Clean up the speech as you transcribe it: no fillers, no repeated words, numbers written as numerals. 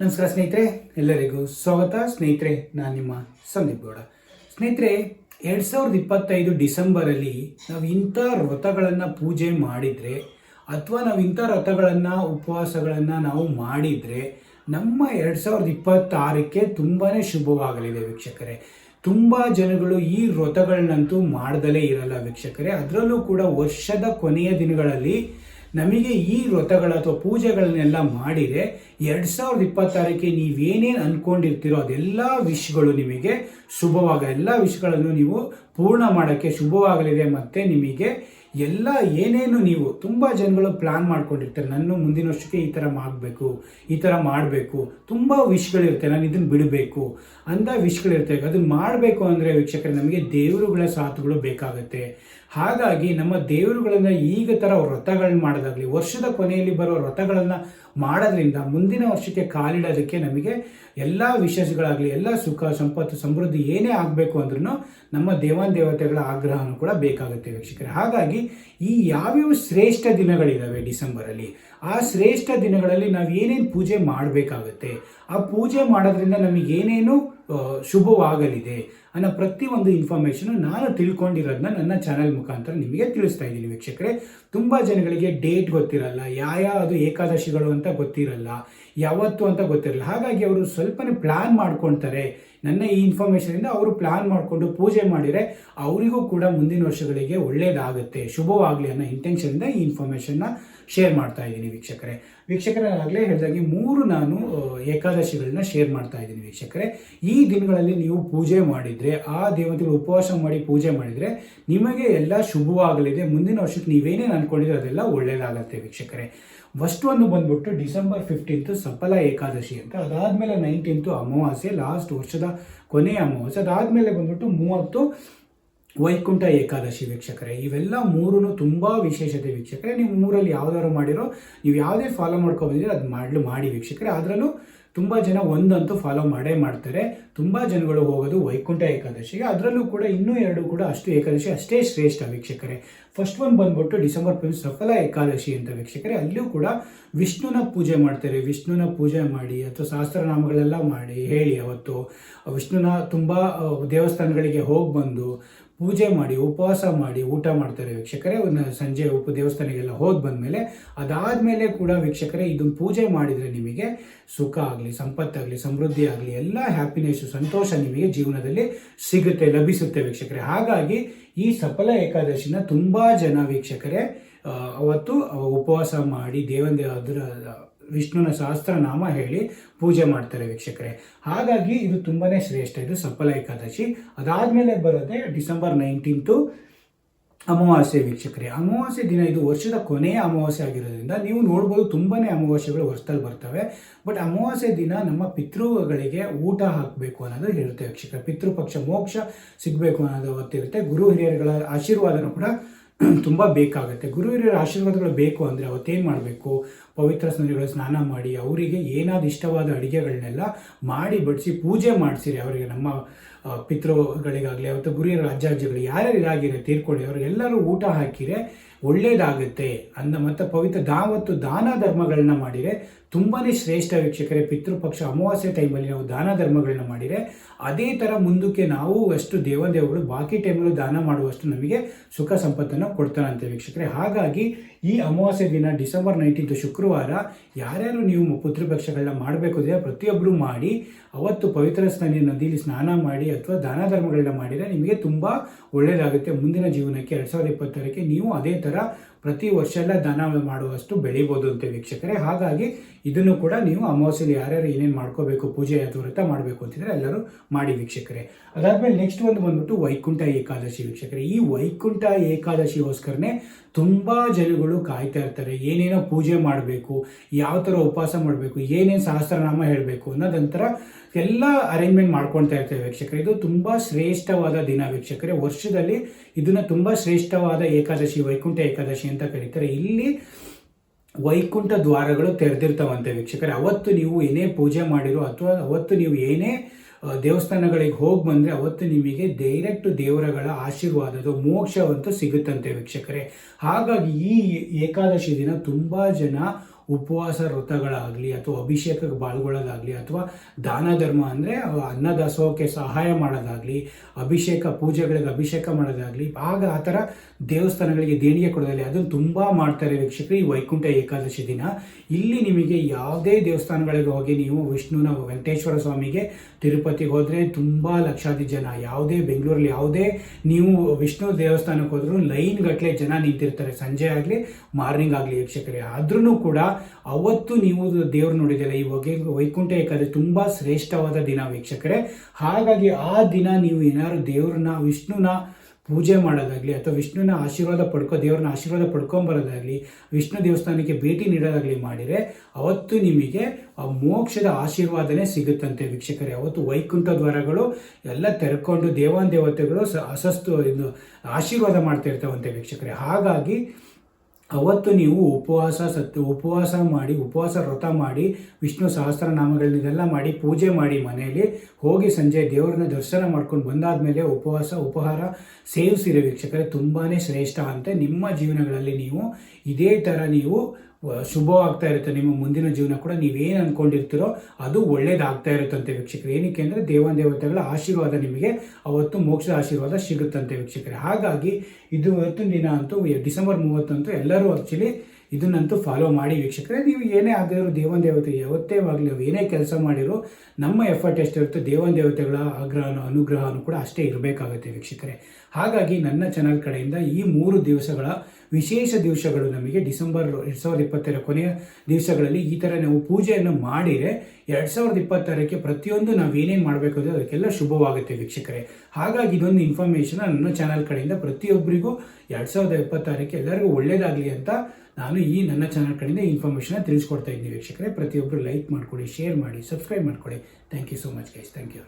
ನಮಸ್ಕಾರ ಸ್ನೇಹಿತರೆ, ಎಲ್ಲರಿಗೂ ಸ್ವಾಗತ. ಸ್ನೇಹಿತರೆ, ನಾನು ನಿಮ್ಮ ಸಂದೀಪ್ ಗೌಡ. ಸ್ನೇಹಿತರೆ, 2025 ಡಿಸೆಂಬರಲ್ಲಿ ನಾವು ಇಂಥ ವ್ರತಗಳನ್ನು ಪೂಜೆ ಮಾಡಿದರೆ ಅಥವಾ ನಾವು ಇಂಥ ವ್ರತಗಳನ್ನು ಉಪವಾಸಗಳನ್ನು ನಾವು ಮಾಡಿದರೆ ನಮ್ಮ 2026ಕ್ಕೆ ತುಂಬಾ ಶುಭವಾಗಲಿದೆ ವೀಕ್ಷಕರೇ. ತುಂಬ ಜನಗಳು ಈ ವ್ರತಗಳನ್ನಂತೂ ಮಾಡ್ದಲೇ ಇರಲ್ಲ ವೀಕ್ಷಕರೇ. ಅದರಲ್ಲೂ ಕೂಡ ವರ್ಷದ ಕೊನೆಯ ದಿನಗಳಲ್ಲಿ ನಮಗೆ ಈ ವ್ರತಗಳ ಅಥವಾ ಪೂಜೆಗಳನ್ನೆಲ್ಲ ಮಾಡಿದರೆ 2026ಕ್ಕೆ ನೀವೇನೇನು ಅಂದ್ಕೊಂಡಿರ್ತೀರೋ ಅದೆಲ್ಲ ವಿಷಯಗಳು ನಿಮಗೆ ಎಲ್ಲ ವಿಷಯಗಳನ್ನು ನೀವು ಪೂರ್ಣ ಮಾಡೋಕ್ಕೆ ಶುಭವಾಗಲಿದೆ. ಮತ್ತು ನಿಮಗೆ ಎಲ್ಲ ಏನೇನು ನೀವು ತುಂಬ ಜನಗಳು ಪ್ಲ್ಯಾನ್ ಮಾಡ್ಕೊಂಡಿರ್ತಾರೆ, ನಾನು ಮುಂದಿನ ವರ್ಷಕ್ಕೆ ಈ ಥರ ಮಾಡಬೇಕು, ತುಂಬ ವಿಷಯಗಳಿರುತ್ತೆ, ನಾನು ಇದನ್ನು ಬಿಡಬೇಕು ಅಂಥ ವಿಷಯಗಳಿರ್ತವೆ. ಅದನ್ನು ಮಾಡಬೇಕು ಅಂದರೆ ವೀಕ್ಷಕರೇ, ನಮಗೆ ದೇವರುಗಳ ಸಾಥುಗಳು ಬೇಕಾಗುತ್ತೆ. ಹಾಗಾಗಿ ನಮ್ಮ ದೇವರುಗಳನ್ನು ಈಗ ಥರ ವ್ರತಗಳನ್ನ ಮಾಡೋದಾಗಲಿ, ವರ್ಷದ ಕೊನೆಯಲ್ಲಿ ಬರೋ ವ್ರತಗಳನ್ನು ಮಾಡೋದ್ರಿಂದ ಮುಂದಿನ ವರ್ಷಕ್ಕೆ ಕಾಲಿಡೋದಕ್ಕೆ ನಮಗೆ ಎಲ್ಲ ವಿಶೇಷಗಳಾಗಲಿ, ಎಲ್ಲ ಸುಖ ಸಂಪತ್ತು ಸಮೃದ್ಧಿ ಏನೇ ಆಗಬೇಕು ಅಂದ್ರೂ ನಮ್ಮ ದೇವತೆಗಳ ಆಗ್ರಹನೂ ಕೂಡ ಬೇಕಾಗುತ್ತೆ ವೀಕ್ಷಕರೇ. ಹಾಗಾಗಿ ಈ ಯಾವ್ಯಾವ ಶ್ರೇಷ್ಠ ದಿನಗಳಿದ್ದಾವೆ ಡಿಸೆಂಬರಲ್ಲಿ, ಆ ಶ್ರೇಷ್ಠ ದಿನಗಳಲ್ಲಿ ನಾವು ಏನೇನು ಪೂಜೆ ಮಾಡಬೇಕಾಗುತ್ತೆ, ಆ ಪೂಜೆ ಮಾಡೋದ್ರಿಂದ ನಮಗೇನೇನು ಶುಭವಾಗಲಿದೆ ಅನ್ನೋ ಪ್ರತಿಯೊಂದು ಇನ್ಫಾರ್ಮೇಷನು ನಾನು ತಿಳ್ಕೊಂಡಿರೋದನ್ನ ನನ್ನ ಚಾನಲ್ ಮುಖಾಂತರ ನಿಮಗೆ ತಿಳಿಸ್ತಾ ಇದ್ದೀನಿ ವೀಕ್ಷಕರೇ. ತುಂಬ ಜನಗಳಿಗೆ ಡೇಟ್ ಗೊತ್ತಿರಲ್ಲ, ಅದು ಏಕಾದಶಿಗಳು ಅಂತ ಗೊತ್ತಿರಲ್ಲ, ಯಾವತ್ತು ಅಂತ ಗೊತ್ತಿರಲ್ಲ. ಹಾಗಾಗಿ ಅವರು ಸ್ವಲ್ಪನೇ ಪ್ಲ್ಯಾನ್ ಮಾಡ್ಕೊಳ್ತಾರೆ. ನನ್ನ ಈ ಇನ್ಫಾರ್ಮೇಷನಿಂದ ಅವರು ಪ್ಲ್ಯಾನ್ ಮಾಡಿಕೊಂಡು ಪೂಜೆ ಮಾಡಿದರೆ ಅವರಿಗೂ ಕೂಡ ಮುಂದಿನ ವರ್ಷಗಳಿಗೆ ಒಳ್ಳೆಯದಾಗುತ್ತೆ, ಶುಭವಾಗಲಿ ಅನ್ನೋ ಇಂಟೆನ್ಷನಿಂದ ಈ ಇನ್ಫಾರ್ಮೇಷನ್ನ ಶೇರ್ ಮಾಡ್ತಾ ಇದ್ದೀನಿ ವೀಕ್ಷಕರೇ. ಆಗಲೇ ಹೇಳಿದಾಗೆ 3 ನಾನು ಏಕಾದಶಿಗಳನ್ನ ಶೇರ್ ಮಾಡ್ತಾ ಇದ್ದೀನಿ ವೀಕ್ಷಕರೇ. ಈ ದಿನಗಳಲ್ಲಿ ನೀವು ಪೂಜೆ ಮಾಡಿದರೆ, ಆ ದೇವತೆಗಳು ಉಪವಾಸ ಮಾಡಿ ಪೂಜೆ ಮಾಡಿದರೆ ನಿಮಗೆ ಎಲ್ಲ ಶುಭವಾಗಲಿದೆ. ಮುಂದಿನ ವರ್ಷಕ್ಕೆ ನೀವೇನೇನು ಅಂದ್ಕೊಂಡಿದ್ರೆ ಅದೆಲ್ಲ ಒಳ್ಳೆಯದಾಗತ್ತೆ ವೀಕ್ಷಕರೇ. ಫಸ್ಟ್ ಒಂದು ಬಂದ್ಬಿಟ್ಟು ಡಿಸೆಂಬರ್ 15 ಸಫಲ ಏಕಾದಶಿ ಅಂತ, ಅದಾದಮೇಲೆ 19 ಅಮಾವಾಸ್ಯೆ, ಲಾಸ್ಟ್ ವರ್ಷದ ಕೊನೆಯ ಅಮಾವಾಸ್ಯೆ, ಅದಾದಮೇಲೆ ಬಂದ್ಬಿಟ್ಟು 30 ವೈಕುಂಠ ಏಕಾದಶಿ ವೀಕ್ಷಕರೇ. ಇವೆಲ್ಲ 3 ತುಂಬ ವಿಶೇಷತೆ ವೀಕ್ಷಕರೇ. ನೀವು 3ರಲ್ಲಿ ಯಾವ್ದಾದ್ರು ಮಾಡಿರೋ, ನೀವು ಯಾವುದೇ ಫಾಲೋ ಮಾಡ್ಕೊಬಂದಿದ್ರೆ ಅದು ಮಾಡಿ ವೀಕ್ಷಕರೇ. ಅದರಲ್ಲೂ ತುಂಬ ಜನ ಒಂದಂತೂ ಫಾಲೋ ಮಾಡ್ತಾರೆ. ತುಂಬ ಜನಗಳು ಹೋಗೋದು ವೈಕುಂಠ ಏಕಾದಶಿಗೆ. ಅದರಲ್ಲೂ ಕೂಡ ಇನ್ನೂ 2 ಕೂಡ ಏಕಾದಶಿ ಅಷ್ಟೇ ಶ್ರೇಷ್ಠ ವೀಕ್ಷಕರೇ. ಫಸ್ಟ್ ಒಂದು ಬಂದ್ಬಿಟ್ಟು ಡಿಸೆಂಬರ್ 15 ಸಫಲ ಏಕಾದಶಿ ಅಂತ ವೀಕ್ಷಕರೇ. ಅಲ್ಲೂ ಕೂಡ ವಿಷ್ಣುನ ಪೂಜೆ ಮಾಡ್ತಾರೆ. ವಿಷ್ಣುನ ಪೂಜೆ ಮಾಡಿ ಅಥವಾ ಸಹಸ್ರನಾಮಗಳೆಲ್ಲ ಮಾಡಿ ಹೇಳಿ, ಅವತ್ತು ವಿಷ್ಣುನ ತುಂಬ ದೇವಸ್ಥಾನಗಳಿಗೆ ಹೋಗಿ ಬಂದು ಪೂಜೆ ಮಾಡಿ ಉಪವಾಸ ಮಾಡಿ ಊಟ ಮಾಡ್ತಾರೆ ವೀಕ್ಷಕರೇ. ಸಂಜೆ ದೇವಸ್ಥಾನಕ್ಕೆಲ್ಲ ಹೋಗಿ ಬಂದಮೇಲೆ ಅದಾದಮೇಲೆ ಕೂಡ ವೀಕ್ಷಕರೇ ಇದನ್ನು ಪೂಜೆ ಮಾಡಿದರೆ ನಿಮಗೆ ಸುಖ ಆಗಲಿ, ಸಂಪತ್ತಾಗಲಿ, ಸಮೃದ್ಧಿ ಆಗಲಿ, ಎಲ್ಲ ಹ್ಯಾಪಿನೆಸ್ಸು, ಸಂತೋಷ ನಿಮಗೆ ಜೀವನದಲ್ಲಿ ಲಭಿಸುತ್ತೆ ವೀಕ್ಷಕರೇ. ಹಾಗಾಗಿ ಈ ಸಫಲ ಏಕಾದಶಿನ ತುಂಬ ಜನ ವೀಕ್ಷಕರೇ ಅವತ್ತು ಉಪವಾಸ ಮಾಡಿ ಅದರ ವಿಷ್ಣುನ ಸಹಸ್ರನಾಮ ಹೇಳಿ ಪೂಜೆ ಮಾಡ್ತಾರೆ ವೀಕ್ಷಕರೇ. ಹಾಗಾಗಿ ಇದು ತುಂಬಾ ಶ್ರೇಷ್ಠ, ಇದು ಸಫಲ ಏಕಾದಶಿ. ಅದಾದಮೇಲೆ ಬರೋದೇ ಡಿಸೆಂಬರ್ 19 ಅಮಾವಾಸ್ಯೆ ವೀಕ್ಷಕರೇ. ಅಮಾವಾಸ್ಯೆ ದಿನ ಇದು ವರ್ಷದ ಕೊನೆಯ ಅಮಾವಾಸ್ಯೆ ಆಗಿರೋದ್ರಿಂದ ನೀವು ನೋಡ್ಬೋದು ತುಂಬಾ ಅಮಾವಾಸ್ಯೆಗಳು ವರ್ಷದಲ್ಲಿ ಬರ್ತವೆ. ಬಟ್ ಅಮಾವಾಸ್ಯೆ ದಿನ ನಮ್ಮ ಪಿತೃಗಳಿಗೆ ಊಟ ಹಾಕಬೇಕು ಅನ್ನೋದು ಇರುತ್ತೆ ವೀಕ್ಷಕರೇ. ಪಿತೃಪಕ್ಷ ಮೋಕ್ಷ ಸಿಗಬೇಕು ಅನ್ನೋದು ಅವತ್ತಿರುತ್ತೆ. ಗುರು ಹಿರಿಯರುಗಳ ಆಶೀರ್ವಾದನೂ ಕೂಡ ತುಂಬ ಬೇಕಾಗುತ್ತೆ. ಗುರು ಹಿರಿಯರ ಆಶೀರ್ವಾದಗಳು ಬೇಕು ಅಂದರೆ ಅವತ್ತೇನು ಮಾಡಬೇಕು, ಪವಿತ್ರ ಸ್ನಾನಗಳು ಸ್ನಾನ ಮಾಡಿ ಅವರಿಗೆ ಏನಾದ್ರು ಇಷ್ಟವಾದ ಅಡುಗೆಗಳನ್ನೆಲ್ಲ ಮಾಡಿ ಬಡಿಸಿ ಪೂಜೆ ಮಾಡಿಸಿರಿ. ಅವರಿಗೆ ನಮ್ಮ ಪಿತೃಗಳಿಗಾಗಲಿ ಅವತ್ತು ಗುರಿಯರ ಅಜ್ಜಗಳಿಗೆ ಯಾರ್ಯಾರು ಇದಾಗಿರೋ ತೀರ್ಕೊಳ್ಳಿ ಅವರಿಗೆಲ್ಲರೂ ಊಟ ಹಾಕಿರೆ ಒಳ್ಳೇದಾಗುತ್ತೆ ಮತ್ತು ಪವಿತ್ರ ದಾನ ಧರ್ಮಗಳನ್ನ ಮಾಡಿದರೆ ತುಂಬಾ ಶ್ರೇಷ್ಠ ವೀಕ್ಷಕರೇ. ಪಿತೃಪಕ್ಷ ಅಮಾವಾಸ್ಯೆ ಟೈಮಲ್ಲಿ ನಾವು ದಾನ ಧರ್ಮಗಳನ್ನ ಮಾಡಿದರೆ ಅದೇ ಥರ ಮುಂದಕ್ಕೆ ನಾವು ಅಷ್ಟು ದೇವತೆಗಳು ಬಾಕಿ ಟೈಮಲ್ಲೂ ದಾನ ಮಾಡುವಷ್ಟು ನಮಗೆ ಸುಖ ಸಂಪತ್ತನ್ನು ಕೊಡ್ತಾರಂತೆ ವೀಕ್ಷಕರೇ. ಹಾಗಾಗಿ ಈ ಅಮಾವಾಸ್ಯೆ ದಿನ ಡಿಸೆಂಬರ್ 19 ಶುಕ್ರವಾರ ಯಾರ್ಯಾರು ನೀವು ಪಿತೃಪಕ್ಷಗಳನ್ನ ಮಾಡಬೇಕು ಅಂದರೆ ಪ್ರತಿಯೊಬ್ಬರು ಮಾಡಿ ಅವತ್ತು ಪವಿತ್ರ ನದಿಯಲ್ಲಿ ಸ್ನಾನ ಮಾಡಿ ಅಥವಾ ದಾನ ಧರ್ಮಗಳನ್ನ ಮಾಡಿದರೆ ನಿಮಗೆ ತುಂಬ ಒಳ್ಳೆಯದಾಗುತ್ತೆ. ಮುಂದಿನ ಜೀವನಕ್ಕೆ 2026ಕ್ಕೆ ನೀವು ಅದೇ ಥರ ಪ್ರತಿ ವರ್ಷ ಎಲ್ಲ ದಾನ ಮಾಡುವಷ್ಟು ಬೆಳಿಬೋದು ಅಂತ ವೀಕ್ಷಕರೇ. ಹಾಗಾಗಿ ಇದನ್ನು ಕೂಡ ನೀವು ಅಮಾವಾಸ್ಯೆಯಲ್ಲಿ ಯಾರ್ಯಾರು ಏನೇನು ಮಾಡ್ಕೋಬೇಕು, ಪೂಜೆ ಅಥವಾ ವ್ರತ ಮಾಡಬೇಕು ಅಂತಿದ್ರೆ ಎಲ್ಲರೂ ಮಾಡಿ ವೀಕ್ಷಕರೇ. ಅದಾದಮೇಲೆ ನೆಕ್ಸ್ಟ್ ಒಂದು ಬಂದ್ಬಿಟ್ಟು ವೈಕುಂಠ ಏಕಾದಶಿ ವೀಕ್ಷಕರೇ. ಈ ವೈಕುಂಠ ಏಕಾದಶಿಗೋಸ್ಕರನೇ ತುಂಬ ಜನಗಳು ಕಾಯ್ತಾ ಇರ್ತಾರೆ. ಏನೇನೋ ಪೂಜೆ ಮಾಡಬೇಕು, ಯಾವ ಥರ ಉಪವಾಸ ಮಾಡಬೇಕು, ಏನೇನು ಸಹಸ್ರನಾಮ ಹೇಳಬೇಕು ಅನ್ನೋದಂತರ ಎಲ್ಲ ಅರೇಂಜ್ಮೆಂಟ್ ಮಾಡ್ಕೊಳ್ತಾ ಇರ್ತೇವೆ ವೀಕ್ಷಕರೇ. ಇದು ತುಂಬ ಶ್ರೇಷ್ಠವಾದ ದಿನ ವೀಕ್ಷಕರೇ. ವರ್ಷದಲ್ಲಿ ಇದನ್ನು ತುಂಬ ಶ್ರೇಷ್ಠವಾದ ಏಕಾದಶಿ, ವೈಕುಂಠ ಏಕಾದಶಿ ಅಂತ ಕರೀತಾರೆ. ಇಲ್ಲಿ ವೈಕುಂಠ ದ್ವಾರಗಳು ತೆರೆದಿರ್ತಾವಂತೆ ವೀಕ್ಷಕರೇ. ಅವತ್ತು ನೀವು ಏನೇ ಪೂಜೆ ಮಾಡಿರೋ ಅಥವಾ ಅವತ್ತು ನೀವು ಏನೇ ದೇವಸ್ಥಾನಗಳಿಗೆ ಹೋಗಿ ಬಂದರೆ ಅವತ್ತು ನಿಮಗೆ ಡೈರೆಕ್ಟ್ ದೇವರುಗಳ ಆಶೀರ್ವಾದದ ಮೋಕ್ಷವಂತೂ ಸಿಗುತ್ತಂತೆ ವೀಕ್ಷಕರೇ. ಹಾಗಾಗಿ ಈ ಏಕಾದಶಿ ದಿನ ತುಂಬ ಜನ ಉಪವಾಸ ವ್ರತಗಳಾಗಲಿ ಅಥವಾ ಅಭಿಷೇಕಕ್ಕೆ ಪಾಲ್ಗೊಳ್ಳೋದಾಗಲಿ ಅಥವಾ ದಾನ ಧರ್ಮ ಅಂದರೆ ಅನ್ನದಾಸೋಹಕ್ಕೆ ಸಹಾಯ ಮಾಡೋದಾಗಲಿ, ಅಭಿಷೇಕ ಪೂಜೆಗಳಿಗೆ ಅಭಿಷೇಕ ಮಾಡೋದಾಗಲಿ, ಆಗ ಆ ಥರ ದೇವಸ್ಥಾನಗಳಿಗೆ ದೇಣಿಗೆ ಕೊಡೋದಾಗಲಿ ಅದನ್ನು ತುಂಬ ಮಾಡ್ತಾರೆ ವೀಕ್ಷಕರು ಈ ವೈಕುಂಠ ಏಕಾದಶಿ ದಿನ. ಇಲ್ಲಿ ನಿಮಗೆ ಯಾವುದೇ ದೇವಸ್ಥಾನಗಳಿಗೆ ಹೋಗಿ ನೀವು ವಿಷ್ಣುನ ವೆಂಕಟೇಶ್ವರ ಸ್ವಾಮಿಗೆ ತಿರುಪತಿಗೆ ಹೋದರೆ ತುಂಬ ಲಕ್ಷಾದಿ ಜನ, ಯಾವುದೇ ಬೆಂಗಳೂರಲ್ಲಿ ಯಾವುದೇ ನೀವು ವಿಷ್ಣು ದೇವಸ್ಥಾನಕ್ಕೆ ಹೋದ್ರೂ ಲೈನ್ ಗಟ್ಟಲೆ ಜನ ನಿಂತಿರ್ತಾರೆ, ಸಂಜೆ ಆಗಲಿ ಮಾರ್ನಿಂಗ್ ಆಗಲಿ ವೀಕ್ಷಕರೇ. ಆದ್ರೂ ಕೂಡ ಅವತ್ತು ನೀವು ದೇವ್ರು ನೋಡಿದಿಲ್ಲ, ಈ ವೈಕುಂಠ ಏಕಾದಶಿ ತುಂಬ ಶ್ರೇಷ್ಠವಾದ ದಿನ ವೀಕ್ಷಕರೇ. ಹಾಗಾಗಿ ಆ ದಿನ ನೀವು ಏನಾದ್ರು ದೇವ್ರನ್ನ ವಿಷ್ಣುನ ಪೂಜೆ ಮಾಡೋದಾಗಲಿ ಅಥವಾ ವಿಷ್ಣುನ ಆಶೀರ್ವಾದ ದೇವ್ರನ್ನ ಆಶೀರ್ವಾದ ಪಡ್ಕೊಂಬರೋದಾಗಲಿ, ವಿಷ್ಣು ದೇವಸ್ಥಾನಕ್ಕೆ ಭೇಟಿ ನೀಡೋದಾಗಲಿ ಮಾಡಿದರೆ ಅವತ್ತು ನಿಮಗೆ ಆ ಮೋಕ್ಷದ ಆಶೀರ್ವಾದನೇ ಸಿಗುತ್ತಂತೆ ವೀಕ್ಷಕರೇ. ಅವತ್ತು ವೈಕುಂಠ ದ್ವಾರಗಳು ಎಲ್ಲ ತೆರ್ಕೊಂಡು ದೇವತೆಗಳು ಆಶೀರ್ವಾದ ಮಾಡ್ತಾ ಇರ್ತಾವಂತೆ ವೀಕ್ಷಕರೇ. ಹಾಗಾಗಿ ಅವತ್ತು ನೀವು ಉಪವಾಸ ಮಾಡಿ ಉಪವಾಸ ವ್ರತ ಮಾಡಿ ವಿಷ್ಣು ಸಹಸ್ರನಾಮಗಳನ್ನೆಲ್ಲ ಮಾಡಿ ಪೂಜೆ ಮಾಡಿ ಮನೆಯಲ್ಲಿ ಹೋಗಿ ಸಂಜೆ ದೇವ್ರನ್ನ ದರ್ಶನ ಮಾಡ್ಕೊಂಡು ಬಂದಾದಮೇಲೆ ಉಪಹಾರ ಸೇವಿಸಿರಿ ವೀಕ್ಷಕರೇ. ತುಂಬಾ ಶ್ರೇಷ್ಠ ಅಂತೆ. ನಿಮ್ಮ ಜೀವನಗಳಲ್ಲಿ ನೀವು ಇದೇ ಥರ ನೀವು ಶುಭವಾಗ್ತಾ ಇರುತ್ತೆ. ನಿಮ್ಮ ಮುಂದಿನ ಜೀವನ ಕೂಡ ನೀವೇನು ಅಂದ್ಕೊಂಡಿರ್ತೀರೋ ಅದು ಒಳ್ಳೇದಾಗ್ತಾ ಇರುತ್ತಂತೆ ವೀಕ್ಷಕರು. ಏನಕ್ಕೆ ಅಂದರೆ ದೇವತೆಗಳ ಆಶೀರ್ವಾದ ನಿಮಗೆ ಅವತ್ತು ಮೋಕ್ಷದ ಆಶೀರ್ವಾದ ಸಿಗುತ್ತಂತೆ ವೀಕ್ಷಕರೇ. ಹಾಗಾಗಿ ಇದು ಇವತ್ತಿನ ದಿನ ಅಂತೂ ಡಿಸೆಂಬರ್ 30 ಅಂತೂ ಎಲ್ಲರೂ ಆ್ಯಕ್ಚುಲಿ ಇದನ್ನಂತೂ ಫಾಲೋ ಮಾಡಿ ವೀಕ್ಷಕರೇ. ನೀವು ಏನೇ ಆಗಿರೋ ದೇವತೆ ಯಾವತ್ತೇ ಆಗಲಿ ನಾವು ಏನೇ ಕೆಲಸ ಮಾಡಿರೋ ನಮ್ಮ ಎಫರ್ಟ್ ಎಷ್ಟಿರುತ್ತೋ ದೇವತೆಗಳ ಅನುಗ್ರಹನೂ ಕೂಡ ಅಷ್ಟೇ ಇರಬೇಕಾಗುತ್ತೆ ವೀಕ್ಷಕರೇ. ಹಾಗಾಗಿ ನನ್ನ ಚಾನಲ್ ಕಡೆಯಿಂದ ಈ 3 ದಿವಸಗಳ ವಿಶೇಷ ದಿವಸಗಳು ನಮಗೆ ಡಿಸೆಂಬರ್ 2020 ಕೊನೆಯ ದಿವಸಗಳಲ್ಲಿ ಈ ಥರ ನಾವು ಪೂಜೆಯನ್ನು ಮಾಡಿದರೆ 2026ಕ್ಕೆ ಪ್ರತಿಯೊಂದು ನಾವೇನೇನು ಮಾಡಬೇಕು ಅಂದರೆ ಅದಕ್ಕೆಲ್ಲ ಶುಭವಾಗುತ್ತೆ ವೀಕ್ಷಕರೇ. ಹಾಗಾಗಿ ಇದೊಂದು ಇನ್ಫಾರ್ಮೇಷನ್ ನನ್ನ ಚಾನಲ್ ಕಡೆಯಿಂದ ಪ್ರತಿಯೊಬ್ಬರಿಗೂ 2026ಕ್ಕೆ ಎಲ್ಲರಿಗೂ ಒಳ್ಳೆಯದಾಗಲಿ ಅಂತ ನಾನು ಈ ನನ್ನ ಚಾನಲ್ ಕಡೆಯಿಂದ ಇನ್ಫಾರ್ಮೇಷನ್ನ ತಿಳಿಸ್ಕೊಡ್ತಾ ಇದ್ದೀನಿ ವೀಕ್ಷಕರೇ. ಪ್ರತಿಯೊಬ್ಬರು ಲೈಕ್ ಮಾಡಿಕೊಡಿ, ಶೇರ್ ಮಾಡಿ, ಸಬ್ಸ್ಕ್ರೈಬ್ ಮಾಡಿಕೊಡಿ. Thank you so much guys. Thank you.